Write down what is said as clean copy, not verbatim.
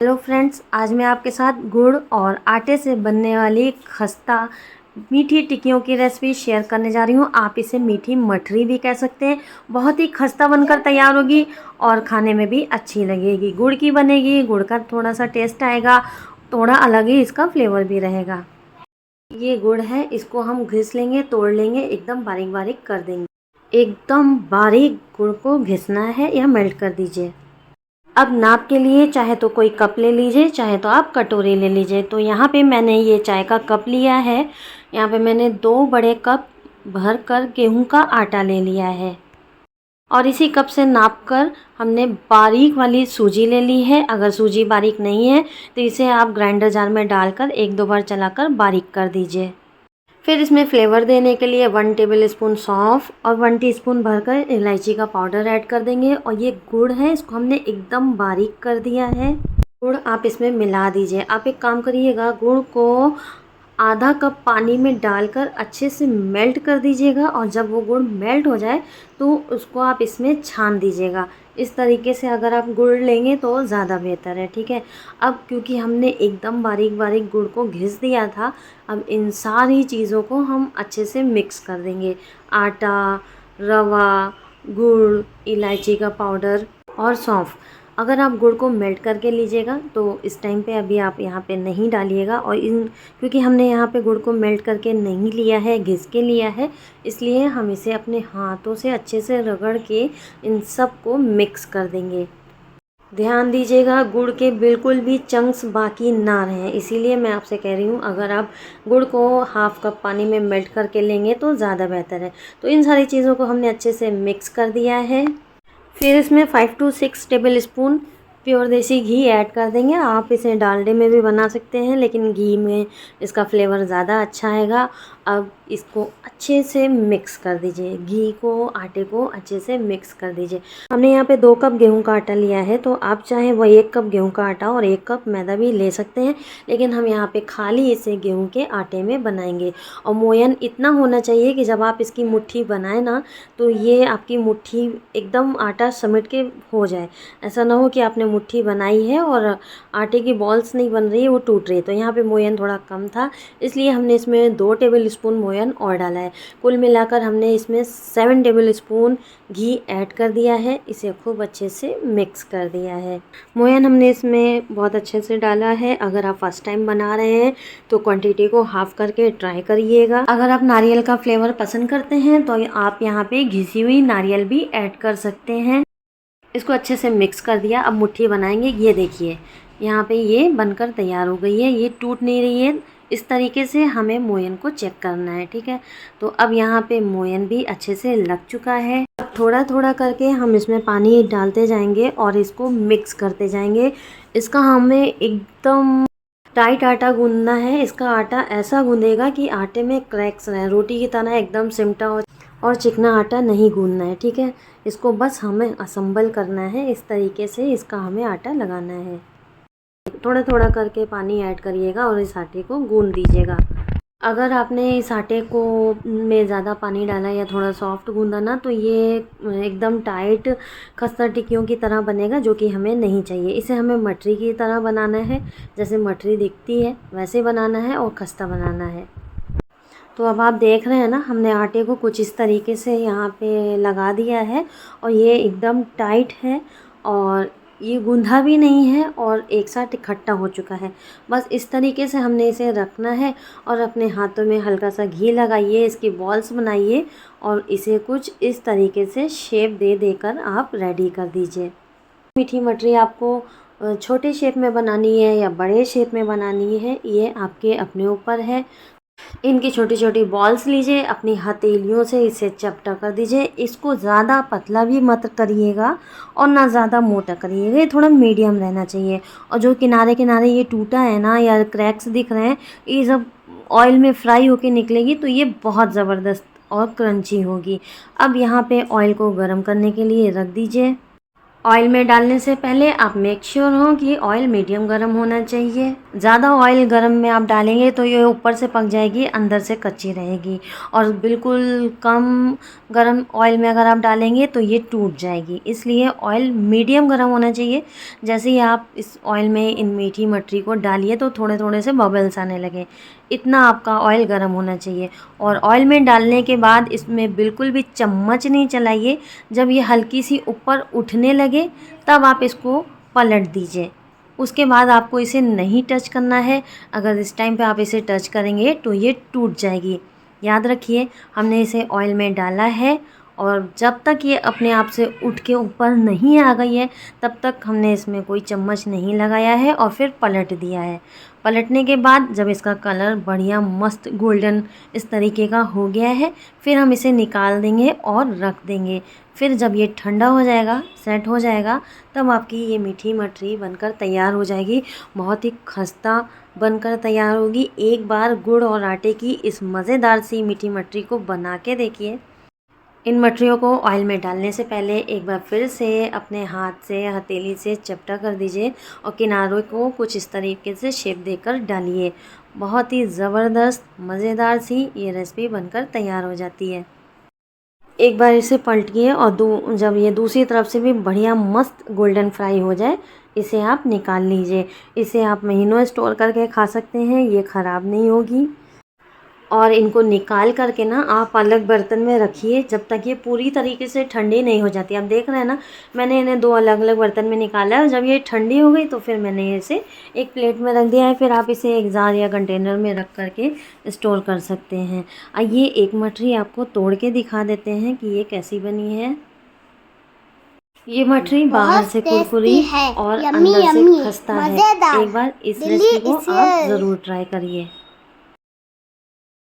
Hello friends, आज मैं आपके साथ गुड़ और आटे से बनने वाली खस्ता मीठी टिक्कियों की रेसिपी शेयर करने जा रही हूँ। आप इसे मीठी मठरी भी कह सकते हैं। बहुत ही खस्ता बनकर तैयार होगी और खाने में भी अच्छी लगेगी। गुड़ की बनेगी, गुड़ का थोड़ा सा टेस्ट आएगा, थोड़ा अलग ही इसका फ्लेवर भी रहेगा। ये गुड़ है, इसको हम घिस लेंगे, तोड़ लेंगे, एकदम बारीक बारीक कर देंगे। एकदम बारीक गुड़ को घिसना है या मेल्ट कर दीजिए। अब नाप के लिए चाहे तो कोई कप ले लीजिए, चाहे तो आप कटोरी ले लीजिए। तो यहाँ पे मैंने ये चाय का कप लिया है। यहाँ पे मैंने 2 बड़े कप भर कर गेहूँ का आटा ले लिया है और इसी कप से नाप कर हमने बारीक वाली सूजी ले ली है। अगर सूजी बारीक नहीं है तो इसे आप ग्राइंडर जार में डालकर 1-2 बार चलाकर बारीक कर दीजिए। फिर इसमें फ्लेवर देने के लिए 1 टेबल स्पून सौंफ और 1 टीस्पून भरकर इलायची का पाउडर ऐड कर देंगे। और ये गुड़ है, इसको हमने एकदम बारीक कर दिया है। गुड़ आप इसमें मिला दीजिए। आप एक काम करिएगा, गुड़ को आधा कप पानी में डालकर अच्छे से मेल्ट कर दीजिएगा और जब वो गुड़ मेल्ट हो जाए तो उसको आप इसमें छान दीजिएगा। इस तरीके से अगर आप गुड़ लेंगे तो ज़्यादा बेहतर है, ठीक है। अब क्योंकि हमने एकदम बारीक बारीक गुड़ को घिस दिया था, अब इन सारी चीज़ों को हम अच्छे से मिक्स कर देंगे। आटा, रवा, गुड़, इलायची का पाउडर और सौंफ। अगर आप गुड़ को मेल्ट करके लीजिएगा तो इस टाइम पे अभी आप यहाँ पे नहीं डालिएगा। और क्योंकि हमने यहाँ पे गुड़ को मेल्ट करके नहीं लिया है, घिस के लिया है, इसलिए हम इसे अपने हाथों से अच्छे से रगड़ के इन सब को मिक्स कर देंगे। ध्यान दीजिएगा, गुड़ के बिल्कुल भी चंक्स बाकी ना रहें, इसीलिए मैं आपसे कह रही हूँ अगर आप गुड़ को हाफ कप पानी में मेल्ट करके लेंगे तो ज़्यादा बेहतर है। तो इन सारी चीज़ों को हमने अच्छे से मिक्स कर दिया है। फिर इसमें 5 to 6 टेबल स्पून प्योर देसी घी ऐड कर देंगे। आप इसे डालडे में भी बना सकते हैं, लेकिन घी में इसका फ्लेवर ज़्यादा अच्छा आएगा। अब इसको अच्छे से मिक्स कर दीजिए, घी को आटे को अच्छे से मिक्स कर दीजिए। हमने यहाँ पे 2 कप गेहूं का आटा लिया है, तो आप चाहे वो 1 कप गेहूं का आटा और 1 कप मैदा भी ले सकते हैं, लेकिन हम यहाँ पे खाली इसे गेहूं के आटे में बनाएंगे। और मोयन इतना होना चाहिए कि जब आप इसकी मुट्ठी बनाएं ना, तो ये आपकी मुट्ठी एकदम आटा समेट के हो जाए। ऐसा ना हो कि आपने मुट्ठी बनाई है और आटे की बॉल्स नहीं बन रही है, वो टूट रही है। तो यहाँ पे मोयन थोड़ा कम था, इसलिए हमने इसमें 2 टेबल स्पून मोयन और डाला है। कुल मिलाकर हमने इसमें 7 टेबल स्पून घी ऐड कर दिया है। इसे खूब अच्छे से मिक्स कर दिया है। मोयन हमने इसमें बहुत अच्छे से डाला है। अगर आप फर्स्ट टाइम बना रहे हैं तो क्वांटिटी को हाफ करके ट्राई करिएगा। अगर आप नारियल का फ्लेवर पसंद करते हैं तो आप यहाँ पे घिसी हुई नारियल भी ऐड कर सकते हैं। इसको अच्छे से मिक्स कर दिया। अब मुट्ठी बनाएंगे। ये देखिए, यहाँ पे ये बनकर तैयार हो गई है, ये टूट नहीं रही है। इस तरीके से हमें मोयन को चेक करना है, ठीक है। तो अब यहाँ पे मोयन भी अच्छे से लग चुका है। अब थोड़ा थोड़ा करके हम इसमें पानी डालते जाएंगे और इसको मिक्स करते जाएंगे। इसका हमें एकदम टाइट आटा गूंदना है। इसका आटा ऐसा गूंदेगा कि आटे में क्रैक्स रहें, रोटी की तरह एकदम सिमटा और चिकना आटा नहीं गूंदना है, ठीक है। इसको बस हमें असम्बल करना है, इस तरीके से इसका हमें आटा लगाना है। थोड़ा थोड़ा करके पानी ऐड करिएगा और इस आटे को गूंद दीजिएगा। अगर आपने इस आटे को में ज़्यादा पानी डाला या थोड़ा सॉफ्ट गूंदा ना, तो ये एकदम टाइट खस्ता टिक्कियों की तरह बनेगा, जो कि हमें नहीं चाहिए। इसे हमें मठरी की तरह बनाना है, जैसे मठरी दिखती है वैसे बनाना है और खस्ता बनाना है। तो अब आप देख रहे हैं ना, हमने आटे को कुछ इस तरीके से यहाँ पे लगा दिया है और ये एकदम टाइट है और ये गूंधा भी नहीं है और एक साथ इकट्ठा हो चुका है। बस इस तरीके से हमने इसे रखना है और अपने हाथों में हल्का सा घी लगाइए, इसकी बॉल्स बनाइए और इसे कुछ इस तरीके से शेप दे देकर आप रेडी कर दीजिए। मीठी मटरी आपको छोटे शेप में बनानी है या बड़े शेप में बनानी है, ये आपके अपने ऊपर है। इनकी छोटी छोटी बॉल्स लीजिए, अपनी हथेलियों से इसे चपटा कर दीजिए। इसको ज़्यादा पतला भी मत करिएगा और ना ज़्यादा मोटा करिएगा, ये थोड़ा मीडियम रहना चाहिए। और जो किनारे किनारे ये टूटा है ना या क्रैक्स दिख रहे हैं, ये जब ऑयल में फ्राई होके निकलेगी तो ये बहुत ज़बरदस्त और क्रंची होगी। अब यहाँ पे ऑयल को गर्म करने के लिए रख दीजिए। ऑयल में डालने से पहले आप मेक श्योर हो कि ऑयल मीडियम गर्म होना चाहिए। ज़्यादा ऑयल गर्म में आप डालेंगे तो ये ऊपर से पक जाएगी, अंदर से कच्ची रहेगी। और बिल्कुल कम गर्म ऑयल में अगर आप डालेंगे तो ये टूट जाएगी। इसलिए ऑयल मीडियम गर्म होना चाहिए। जैसे ही आप इस ऑयल में इन मीठी मटरी को डालिए तो थोड़े थोड़े से बबल्स आने लगे, इतना आपका ऑयल गर्म होना चाहिए। और ऑयल में डालने के बाद इसमें बिल्कुल भी चम्मच नहीं चलाइए। जब ये हल्की सी ऊपर उठने लगे तब आप इसको पलट दीजिए। उसके बाद आपको इसे नहीं टच करना है। अगर इस टाइम पे आप इसे टच करेंगे तो ये टूट जाएगी। याद रखिए, हमने इसे ऑयल में डाला है और जब तक ये अपने आप से उठ के ऊपर नहीं आ गई है तब तक हमने इसमें कोई चम्मच नहीं लगाया है और फिर पलट दिया है। पलटने के बाद जब इसका कलर बढ़िया मस्त गोल्डन इस तरीके का हो गया है, फिर हम इसे निकाल देंगे और रख देंगे। फिर जब ये ठंडा हो जाएगा, सेट हो जाएगा, तब आपकी ये मीठी मठरी बनकर तैयार हो जाएगी। बहुत ही खस्ता बनकर तैयार होगी। एक बार गुड़ और आटे की इस मज़ेदार सी मीठी मठरी को बना के देखिए। इन मठरियों को ऑयल में डालने से पहले एक बार फिर से अपने हाथ से हथेली से चपटा कर दीजिए और किनारों को कुछ इस तरीके से शेप देकर डालिए। बहुत ही ज़बरदस्त मज़ेदार सी ये रेसिपी बनकर तैयार हो जाती है। एक बार इसे पलटिए और जब ये दूसरी तरफ से भी बढ़िया मस्त गोल्डन फ्राई हो जाए, इसे आप निकाल लीजिए। इसे आप महीनों स्टोर करके खा सकते हैं, ये ख़राब नहीं होगी। और इनको निकाल करके ना आप अलग बर्तन में रखिए जब तक ये पूरी तरीके से ठंडी नहीं हो जाती। आप देख रहे हैं ना, मैंने इन्हें 2 अलग अलग बर्तन में निकाला है और जब ये ठंडी हो गई तो फिर मैंने इसे एक प्लेट में रख दिया है। फिर आप इसे एक जार या कंटेनर में रख करके स्टोर कर सकते हैं। आइए एक मठरी आपको तोड़ के दिखा देते हैं कि ये कैसी बनी है। ये मठरी बाहर से कुरकुरी और अंदर से खस्ता है। एक बार इस रेसिपी को आप ज़रूर ट्राई करिए।